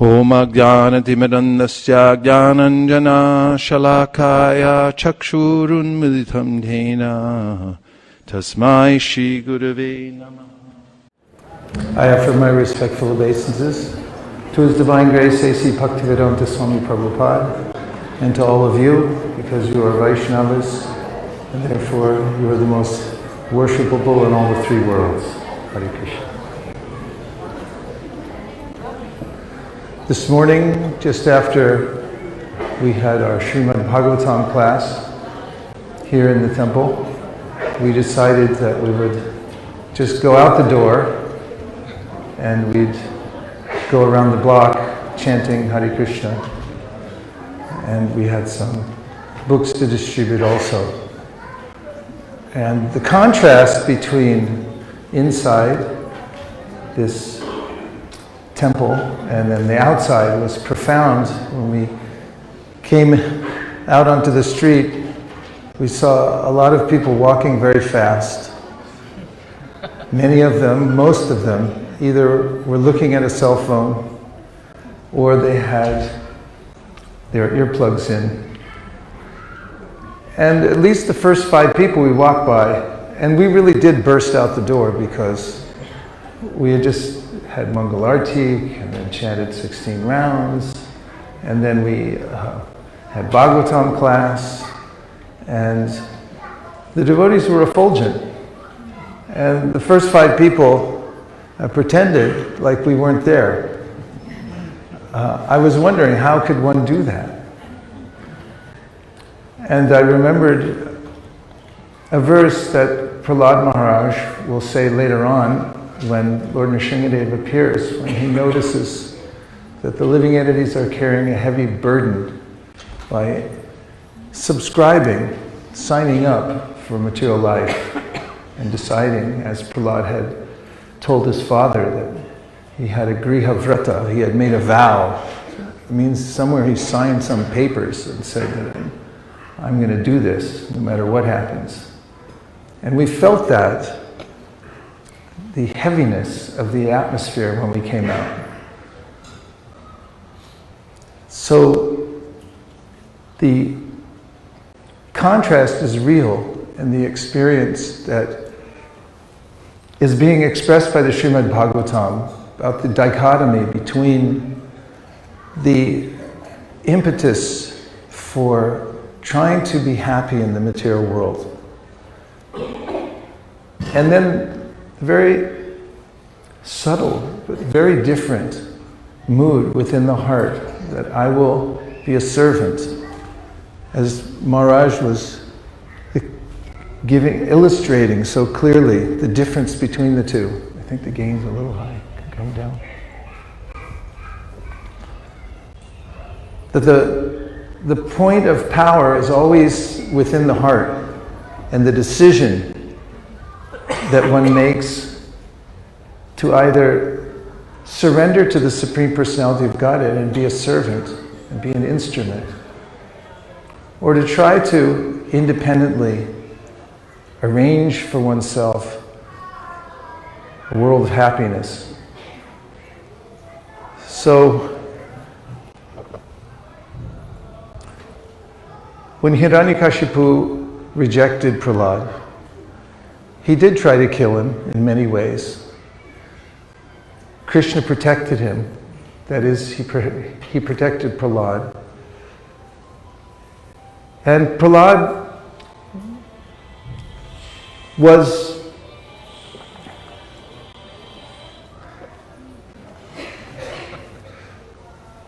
Om Ajnanatimidandasya Jnananjana Shalakaya Chakshurun Militam Dhena Tasmai Shri Gurave Namah. I offer my respectful obeisances to His Divine Grace A.C. Bhaktivedanta Swami Prabhupada and to all of you, because you are Vaishnavas and therefore you are the most worshipable in all the three worlds. Hare Krishna. This morning, just after we had our Śrīmad-Bhāgavatam class here in the temple, we decided that we would just go out the door and we'd go around the block chanting Hare Krishna. And we had some books to distribute also. And the contrast between inside this temple and then the outside was profound. When we came out onto the street, we saw a lot of people walking very fast. Many of them, most of them, either were looking at a cell phone or they had their earplugs in. And at least the first 5 people we walked by, and we really did burst out the door because we had just had Mangal Arti and then chanted 16 rounds, and then we had Bhagavatam class, and the devotees were effulgent. And the first 5 people pretended like we weren't there. I was wondering, how could one do that? And I remembered a verse that Prahlāda Mahārāja will say later on when Lord Nrsimhadev appears, when he notices that the living entities are carrying a heavy burden by subscribing, signing up for material life, and deciding, as Prahlāda had told his father, that he had a griha vrata, he had made a vow. It means somewhere he signed some papers and said that I'm going to do this no matter what happens. And we felt that, the heaviness of the atmosphere when we came out. So the contrast is real, and the experience that is being expressed by the Śrīmad-Bhāgavatam about the dichotomy between the impetus for trying to be happy in the material world and then the very subtle but very different mood within the heart that I will be a servant, as Mahārāja was illustrating so clearly the difference between the two. I think the gain's a little high. Come down. That the point of power is always within the heart, and the decision that one makes to either surrender to the Supreme Personality of Godhead and be a servant and be an instrument, or to try to independently arrange for oneself a world of happiness. So, when Hiraṇyakaśipu rejected Prahlāda, he did try to kill him in many ways. Krishna protected him. That is, he protected Prahlāda. And Prahlāda was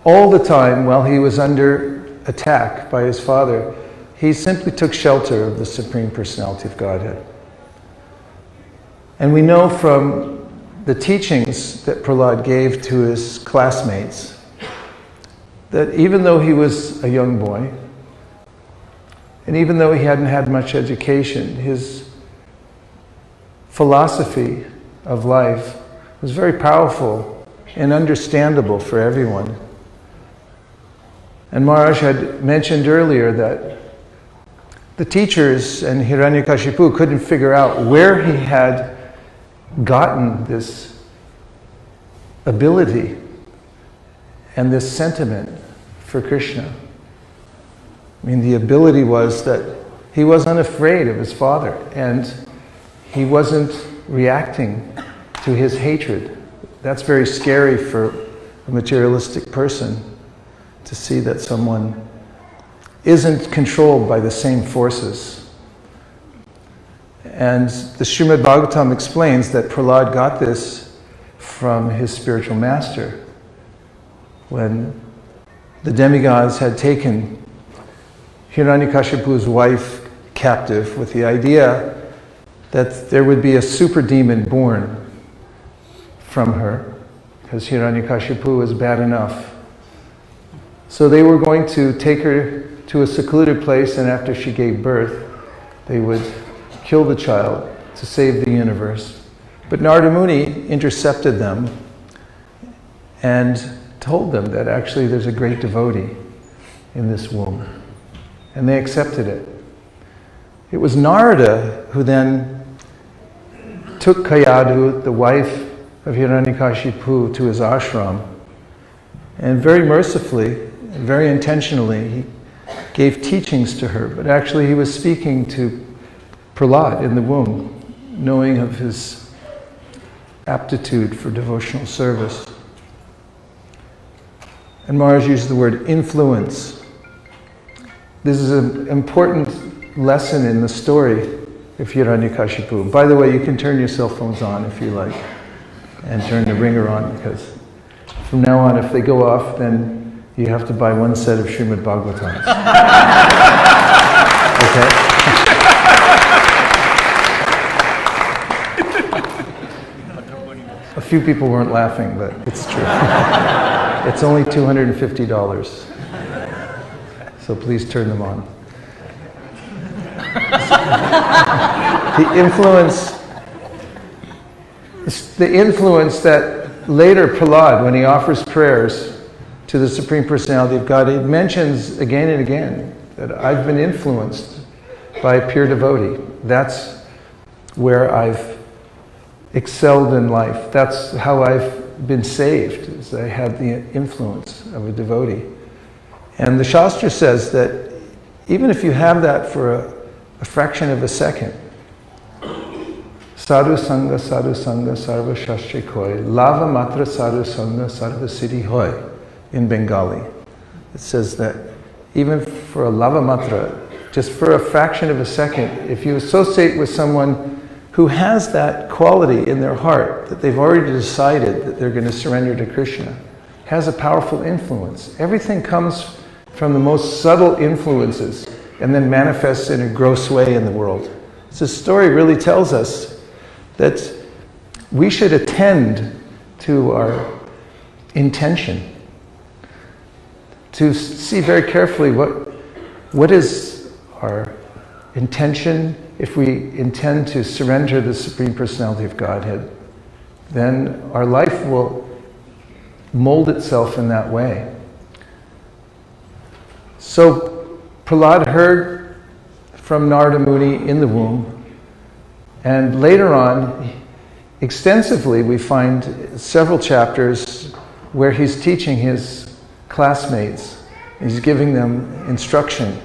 all the time while he was under attack by his father, he simply took shelter of the Supreme Personality of Godhead. And we know from the teachings that Prahlāda gave to his classmates that even though he was a young boy, and even though he hadn't had much education, his philosophy of life was very powerful and understandable for everyone. And Mahārāja had mentioned earlier that the teachers and Hiraṇyakaśipu couldn't figure out where he had gotten this ability and this sentiment for Krishna. I mean, the ability was that he was unafraid of his father, and he wasn't reacting to his hatred. That's very scary for a materialistic person, to see that someone isn't controlled by the same forces. And the Śrīmad-Bhāgavatam explains that Prahlāda got this from his spiritual master. When the demigods had taken Hiraṇyakashipu's wife captive with the idea that there would be a super demon born from her, because Hiraṇyakashipu was bad enough. So they were going to take her to a secluded place, and after she gave birth, they would kill the child to save the universe. But Nārada Muni intercepted them and told them that actually there's a great devotee in this womb. And they accepted it. It was Narada who then took Kayadu, the wife of Hiraṇyakashipu, to his ashram, and very mercifully and very intentionally he gave teachings to her. But actually he was speaking to Prahlāda in the womb, knowing of his aptitude for devotional service. And Mahārāja used the word influence. This is an important lesson in the story of Hiraṇyakashipu. By the way, you can turn your cell phones on if you like, and turn the ringer on, because from now on, if they go off, then you have to buy one set of Śrīmad-Bhāgavatams. Okay? A few people weren't laughing, but it's true. It's only $250. So please turn them on. The influence that later Prahlāda, when he offers prayers to the Supreme Personality of God, he mentions again and again that I've been influenced by a pure devotee. That's where I've excelled in life. That's how I've been saved, is I had the influence of a devotee. And the Shastra says that even if you have that for a fraction of a second, sadhu sangha sarva shastre koi, lava matra sadhu sangha sarva siddhi hoy, in Bengali. It says that even for a lava matra, just for a fraction of a second, if you associate with someone who has that quality in their heart, that they've already decided that they're going to surrender to Krishna, has a powerful influence. Everything comes from the most subtle influences and then manifests in a gross way in the world. So this story really tells us that we should attend to our intention, to see very carefully what is our intention. If we intend to surrender the Supreme Personality of Godhead, then our life will mold itself in that way. So Prahlāda heard from Nārada Muni in the womb, and later on, extensively, we find several chapters where he's teaching his classmates. He's giving them instruction,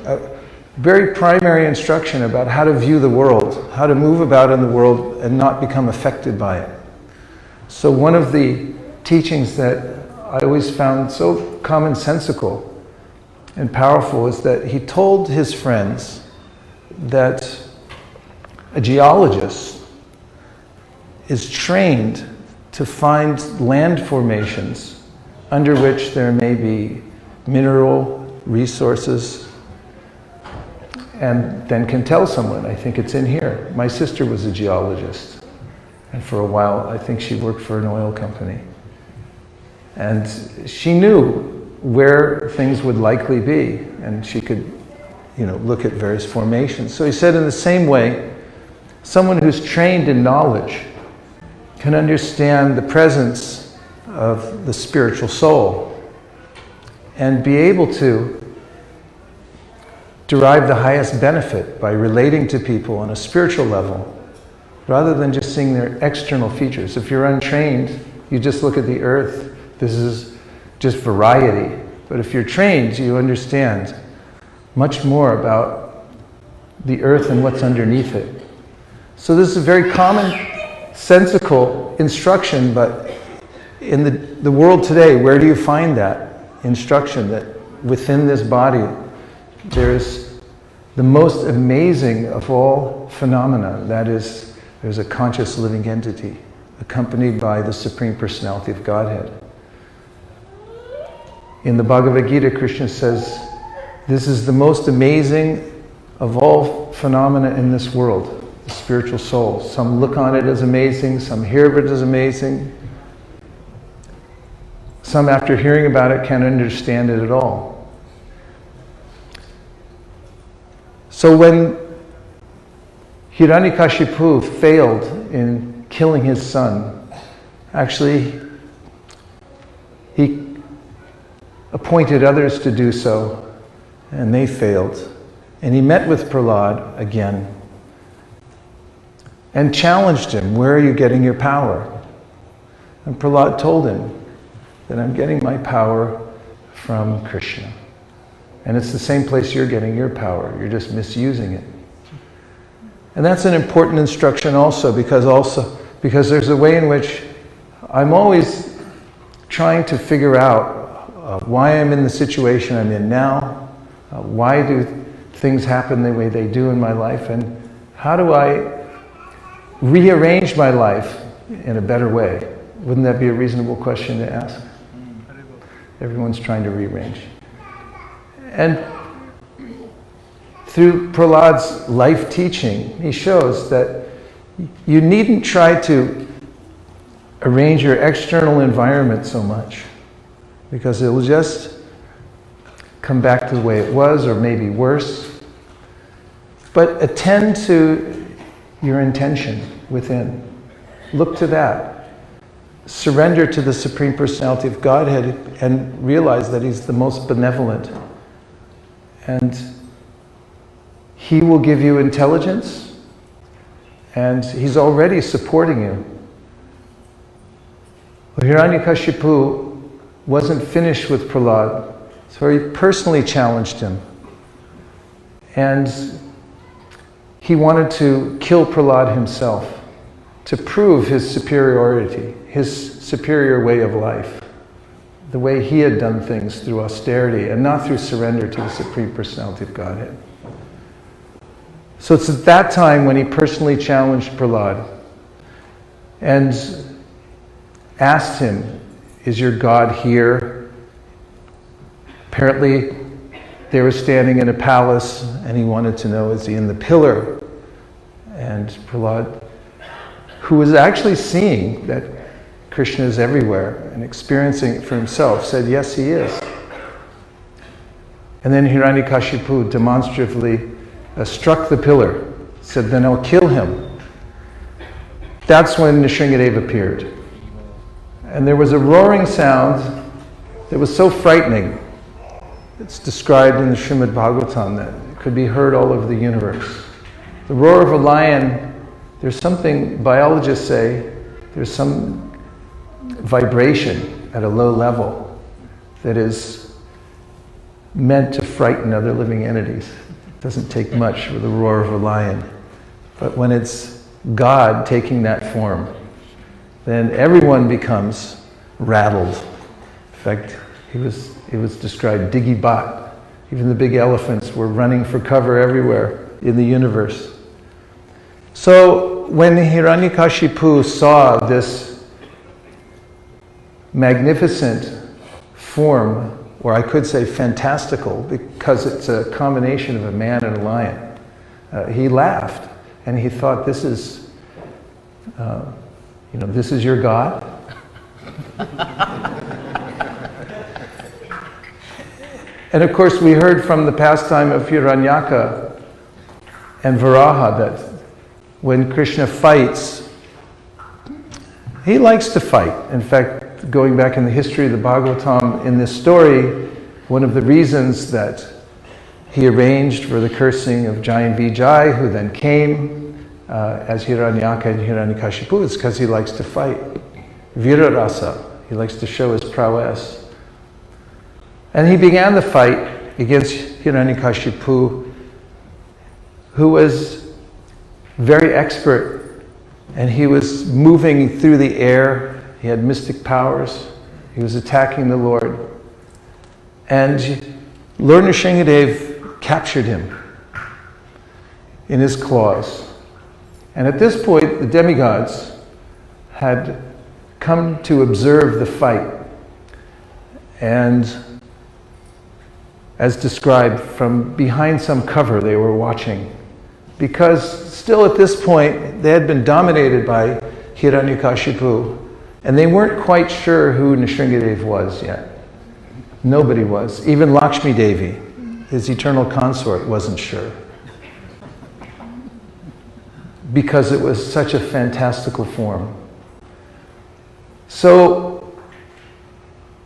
very primary instruction about how to view the world, how to move about in the world and not become affected by it. So one of the teachings that I always found so commonsensical and powerful is that he told his friends that a geologist is trained to find land formations under which there may be mineral resources, and then can tell someone, I think it's in here. My sister was a geologist, and for a while I think she worked for an oil company. And she knew where things would likely be, and she could, look at various formations. So he said, in the same way, someone who's trained in knowledge can understand the presence of the spiritual soul and be able to derive the highest benefit by relating to people on a spiritual level, rather than just seeing their external features. If you're untrained, you just look at the earth. This is just variety. But if you're trained, you understand much more about the earth and what's underneath it. So this is a very commonsensical instruction, but in the world today, where do you find that instruction that within this body there's the most amazing of all phenomena, that is, there's a conscious living entity accompanied by the Supreme Personality of Godhead. In the Bhagavad Gita, Krishna says, this is the most amazing of all phenomena in this world, the spiritual soul. Some look on it as amazing, some hear of it as amazing. Some, after hearing about it, can't understand it at all. So when Hiraṇyakaśipu failed in killing his son, actually he appointed others to do so, and they failed. And he met with Prahlāda again and challenged him, where are you getting your power? And Prahlāda told him that I'm getting my power from Krishna. And it's the same place you're getting your power. You're just misusing it. And that's an important instruction also because there's a way in which I'm always trying to figure out why I'm in the situation I'm in now, why do things happen the way they do in my life, and how do I rearrange my life in a better way? Wouldn't that be a reasonable question to ask? Everyone's trying to rearrange. And through Prahlada's life teaching, he shows that you needn't try to arrange your external environment so much, because it'll just come back to the way it was, or maybe worse. But attend to your intention within. Look to that. Surrender to the Supreme Personality of Godhead and realize that He's the most benevolent. And He will give you intelligence, and He's already supporting you. Hiraṇyakaśipu wasn't finished with Prahlāda, so he personally challenged him. And he wanted to kill Prahlāda himself to prove his superiority, his superior way of life, the way he had done things through austerity and not through surrender to the Supreme Personality of Godhead. So it's at that time when he personally challenged Prahlāda and asked him, is your God here? Apparently they were standing in a palace and he wanted to know, is he in the pillar? And Prahlāda, who was actually seeing that Krishna is everywhere and experiencing it for himself, said, yes, he is. And then Hiraṇyakaśipu demonstratively struck the pillar, said, then I'll kill him. That's when Nrsimhadev appeared. And there was a roaring sound that was so frightening. It's described in the Śrīmad-Bhāgavatam that it could be heard all over the universe. The roar of a lion, there's something, biologists say, there's some vibration at a low level that is meant to frighten other living entities. It doesn't take much for the roar of a lion. But when it's God taking that form, then everyone becomes rattled. In fact, it was described digibat. Even the big elephants were running for cover everywhere in the universe. So when Hiraṇyakaśipu saw this magnificent form, or I could say fantastical, because it's a combination of a man and a lion, he laughed and he thought, this is your God? And of course we heard from the pastime of Hiraṇyaka and Varaha that when Krishna fights, he likes to fight. In fact, going back in the history of the Bhagavatam, in this story, one of the reasons that he arranged for the cursing of giant Vijay, who then came as Hiraṇyaka and Hiraṇyakaśipu, is because he likes to fight. Virarasa, he likes to show his prowess. And he began the fight against Hiraṇyakaśipu, who was very expert, and he was moving through the air. He had mystic powers. He was attacking the Lord. And Lord Nrsimhadev captured him in his claws. And at this point, the demigods had come to observe the fight. And as described, from behind some cover they were watching. Because still at this point, they had been dominated by Hiraṇyakaśipu, and they weren't quite sure who Nrsimhadev was yet. Nobody was. Even Lakshmi Devi, his eternal consort, wasn't sure. Because it was such a fantastical form. So,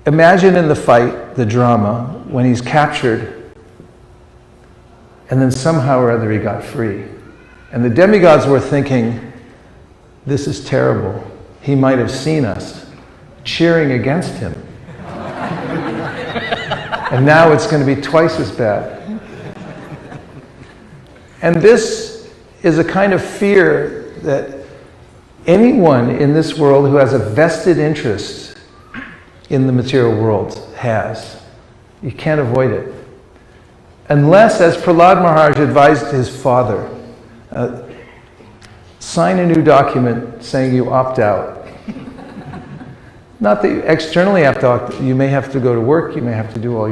imagine in the fight, the drama, when he's captured, and then somehow or other he got free. And the demigods were thinking, this is terrible. He might have seen us cheering against him. And now it's going to be twice as bad. And this is a kind of fear that anyone in this world who has a vested interest in the material world has. You can't avoid it. Unless, as Prahlāda Mahārāja advised his father, sign a new document saying you opt out. Not that you externally have to opt out. You may have to go to work, you may have to do all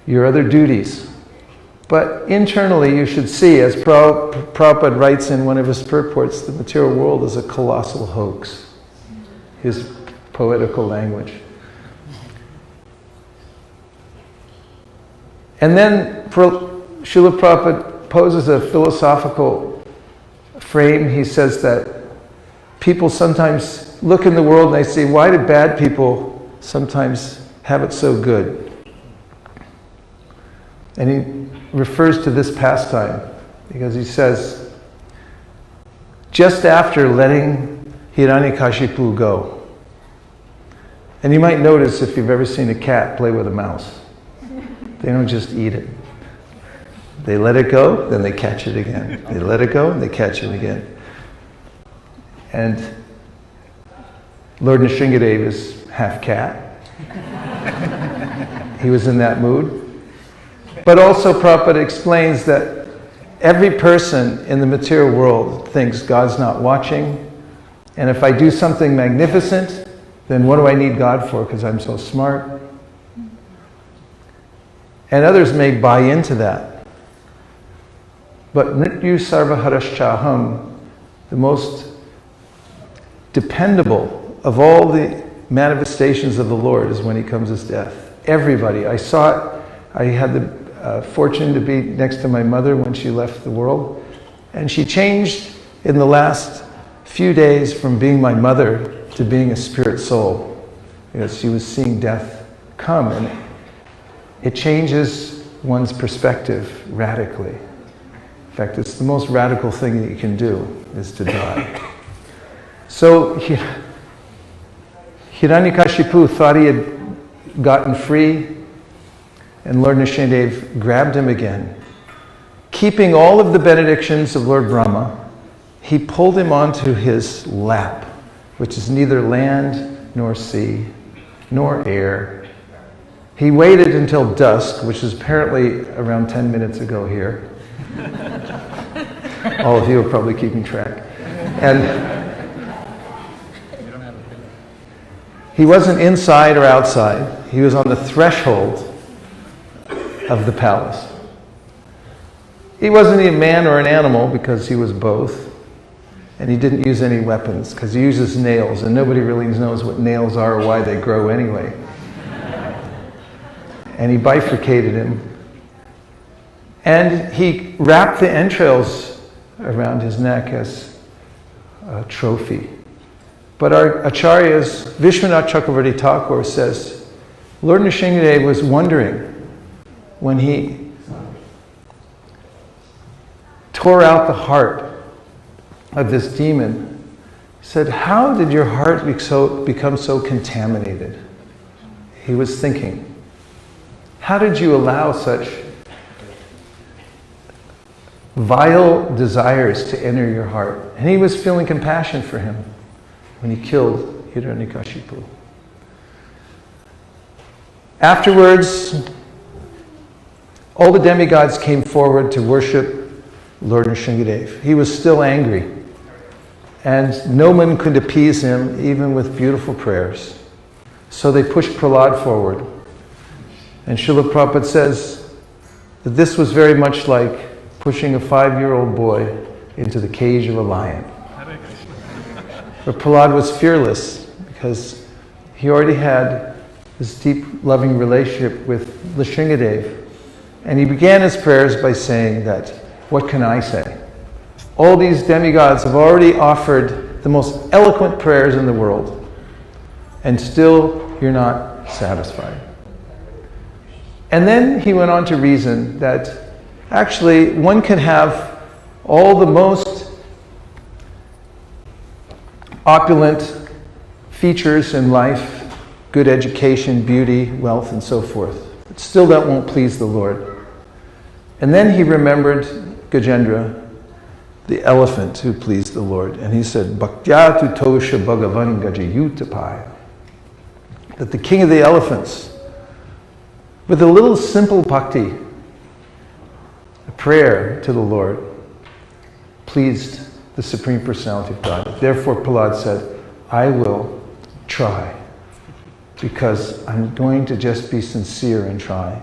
your other duties. But internally you should see, as Prabhupada writes in one of his purports, the material world is a colossal hoax. His poetical language. And then Srila Prabhupada poses a philosophical frame. He says that people sometimes look in the world and they say, why do bad people sometimes have it so good? And he refers to this pastime because he says, just after letting Hiraṇyakaśipu go, and you might notice if you've ever seen a cat play with a mouse, they don't just eat it. They let it go, then they catch it again. They let it go, and they catch it again. And Lord Nrsimhadev is half cat. He was in that mood. But also Prabhupada explains that every person in the material world thinks God's not watching, and if I do something magnificent, then what do I need God for? Because I'm so smart. And others may buy into that. But Nrityu Sarvaharashchaham, the most dependable of all the manifestations of the Lord, is when he comes as death. Everybody. I saw it. I had the fortune to be next to my mother when she left the world. And she changed in the last few days from being my mother to being a spirit soul. Because she was seeing death come. And it changes one's perspective radically. In fact, it's the most radical thing that you can do, is to die. So Hiraṇyakaśipu thought he had gotten free, and Lord Nrsimhadev grabbed him again. Keeping all of the benedictions of Lord Brahma, he pulled him onto his lap, which is neither land nor sea nor air. He waited until dusk, which is apparently around 10 minutes ago here. All of you are probably keeping track. And he wasn't inside or outside. He was on the threshold of the palace. He wasn't a man or an animal because he was both. And he didn't use any weapons because he uses nails, and nobody really knows what nails are or why they grow anyway. And he bifurcated him. And he wrapped the entrails around his neck as a trophy. But our acharyas, Vishwanath Chakravarti Thakur says, Lord Nrsimhadev was wondering when he tore out the heart of this demon, he said, how did your heart become so contaminated? He was thinking. how did you allow such vile desires to enter your heart? And he was feeling compassion for him when he killed Hiraṇyakaśipu. Afterwards, all the demigods came forward to worship Lord Nrsimhadev. He was still angry, and no one could appease him, even with beautiful prayers. So they pushed Prahlāda forward. And Srila Prabhupada says that this was very much like pushing a 5-year-old boy into the cage of a lion. But Prahlāda was fearless because he already had this deep, loving relationship with Nrsimhadev. And he began his prayers by saying that, what can I say? All these demigods have already offered the most eloquent prayers in the world, and still you're not satisfied. And then he went on to reason that actually one can have all the most opulent features in life, good education, beauty, wealth, and so forth. But still that won't please the Lord. And then he remembered Gajendra, the elephant who pleased the Lord. And he said, Bhaktyatu tosha bhagavan gajayutapaya. That the king of the elephants, with a little simple bhakti, a prayer to the Lord, pleased the Supreme Personality of God. Therefore Prahlāda said, I will try, because I'm going to just be sincere and try.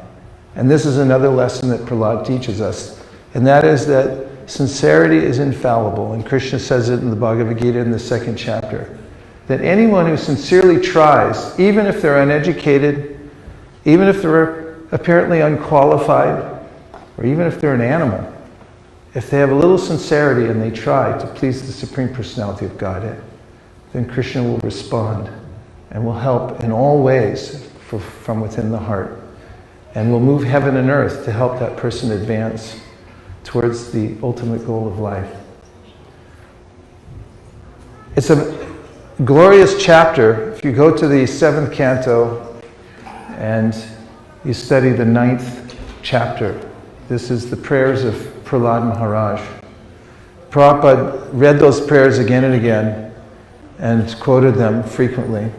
And this is another lesson that Prahlāda teaches us, and that is that sincerity is infallible. And Krishna says it in the Bhagavad Gita in the 2nd chapter, that anyone who sincerely tries, even if they're uneducated, even if they're apparently unqualified, or even if they're an animal, if they have a little sincerity and they try to please the Supreme Personality of Godhead, then Krishna will respond and will help in all ways from within the heart, and will move heaven and earth to help that person advance towards the ultimate goal of life. It's a glorious chapter. If you go to the 7th canto and you study the 9th chapter, this is the prayers of Prahlāda Mahārāja. Prabhupada read those prayers again and again and quoted them frequently.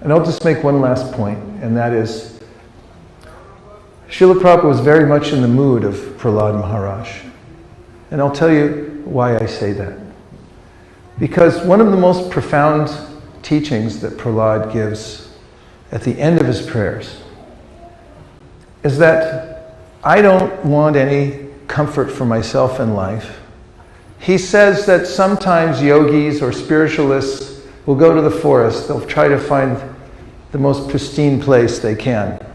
And I'll just make one last point, and that is, Srila Prabhupada was very much in the mood of Prahlāda Mahārāja. And I'll tell you why I say that. Because one of the most profound teachings that Prahlāda gives at the end of his prayers is that I don't want any comfort for myself in life. He says that sometimes yogis or spiritualists will go to the forest. They'll try to find the most pristine place they can.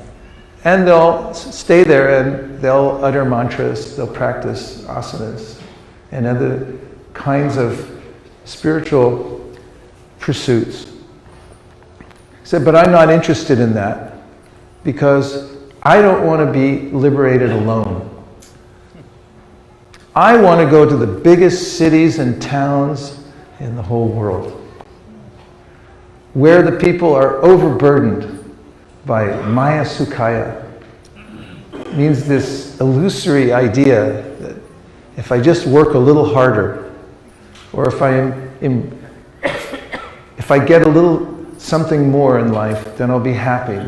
And they'll stay there and they'll utter mantras, they'll practice asanas and other kinds of spiritual pursuits. He said, but I'm not interested in that because I don't want to be liberated alone. I want to go to the biggest cities and towns in the whole world, where the people are overburdened by Maya Sukhaya. It means this illusory idea that if I just work a little harder, or if I get a little something more in life, then I'll be happy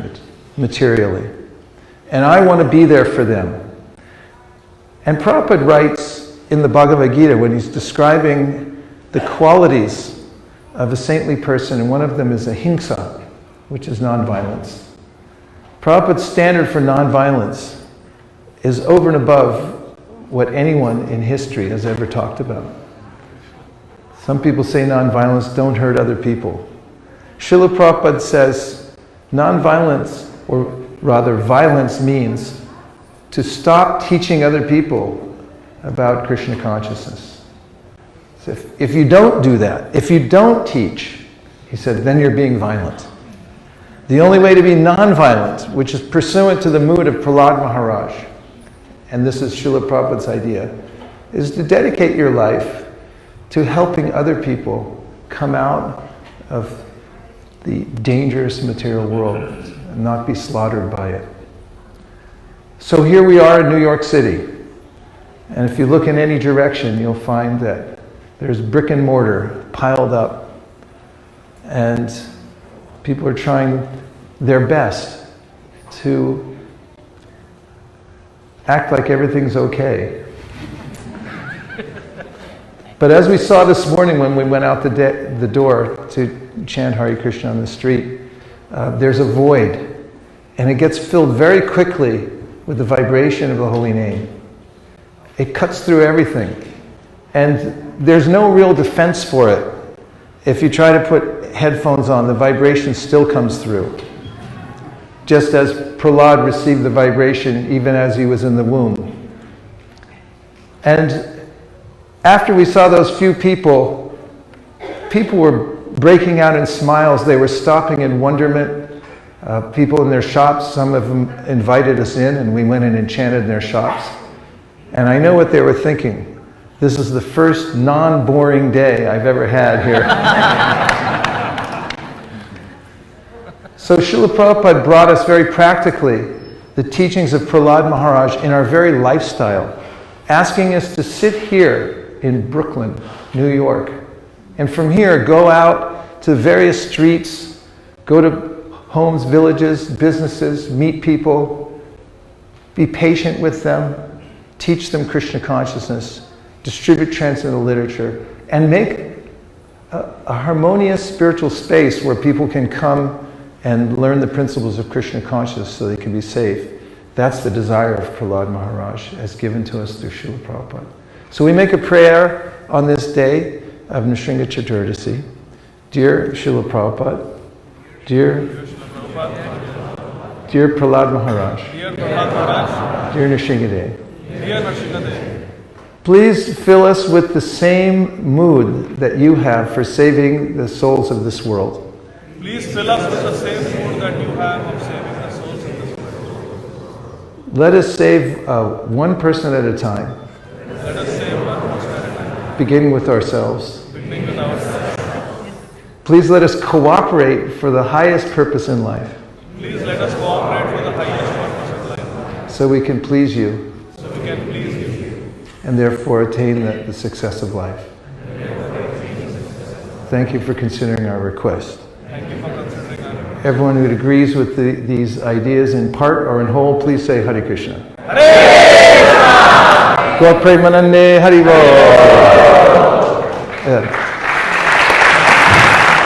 materially. And I want to be there for them. And Prabhupada writes in the Bhagavad Gita, when he's describing the qualities of a saintly person, and one of them is ahimsa, which is nonviolence. Prabhupada's standard for nonviolence is over and above what anyone in history has ever talked about. Some people say nonviolence, don't hurt other people. Srila Prabhupada says nonviolence, or rather violence, means to stop teaching other people about Krishna consciousness. So if you don't do that, if you don't teach, he said, then you're being violent. The only way to be non-violent, which is pursuant to the mood of Prahlāda Mahārāja, and this is Srila Prabhupada's idea, is to dedicate your life to helping other people come out of the dangerous material world and not be slaughtered by it. So here we are in New York City. And if you look in any direction, you'll find that there's brick and mortar piled up. And people are trying their best to act like everything's okay. But as we saw this morning when we went out the door to chant Hare Krishna on the street, there's a void. And it gets filled very quickly with the vibration of the holy name. It cuts through everything. And there's no real defense for it. If you try to put headphones on, the vibration still comes through. Just as Prahlāda received the vibration even as he was in the womb. And after we saw those few people were breaking out in smiles. They were stopping in wonderment. People in their shops, some of them invited us in and we went in and chanted in their shops. And I know what they were thinking. This is the first non-boring day I've ever had here. So Srila Prabhupada brought us very practically the teachings of Prahlāda Mahārāja in our very lifestyle, asking us to sit here in Brooklyn, New York, and from here go out to various streets, go to homes, villages, businesses, meet people, be patient with them, teach them Krishna consciousness, distribute transcendental literature, and make a harmonious spiritual space where people can come and learn the principles of Krishna consciousness so they can be safe. That's the desire of Prahlāda Mahārāja as given to us through Srila Prabhupada. So we make a prayer on this day of Nrsimha Chaturdasi. Dear Srila Prabhupada, dear Prahlāda Mahārāja, dear Nrsimha, please fill us with the same mood that you have for saving the souls of this world. Please fill us with the same mood that you have of saving the souls in this world. Let us save one person at a time. Let us save one person at a time. Beginning with ourselves. Beginning with ourselves. Please let us cooperate for the highest purpose in life. Please let us cooperate for the highest purpose in life. So we can please you. So we can please you. And therefore attain the success of life. Thank you for considering our request. Thank you for considering our request. Everyone who agrees with these ideas in part or in whole, please say Hare Krishna. Hare Krishna! Gaur Premanande Haribo.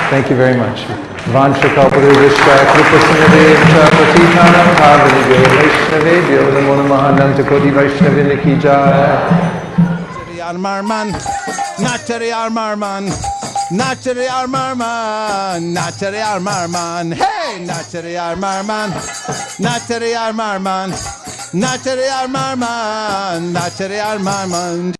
Thank you very much. Vansha kalpadurvishya kripasinadevcha patitanam bhavanibhyo vaishnavebhyo namo namaha ananta koti vaishnavini ki jai. Marman, Natari Marman, Natari Marman, Natari Marman, hey, Natari Marman, Natari Marman, Natari Marman, Natari Marman.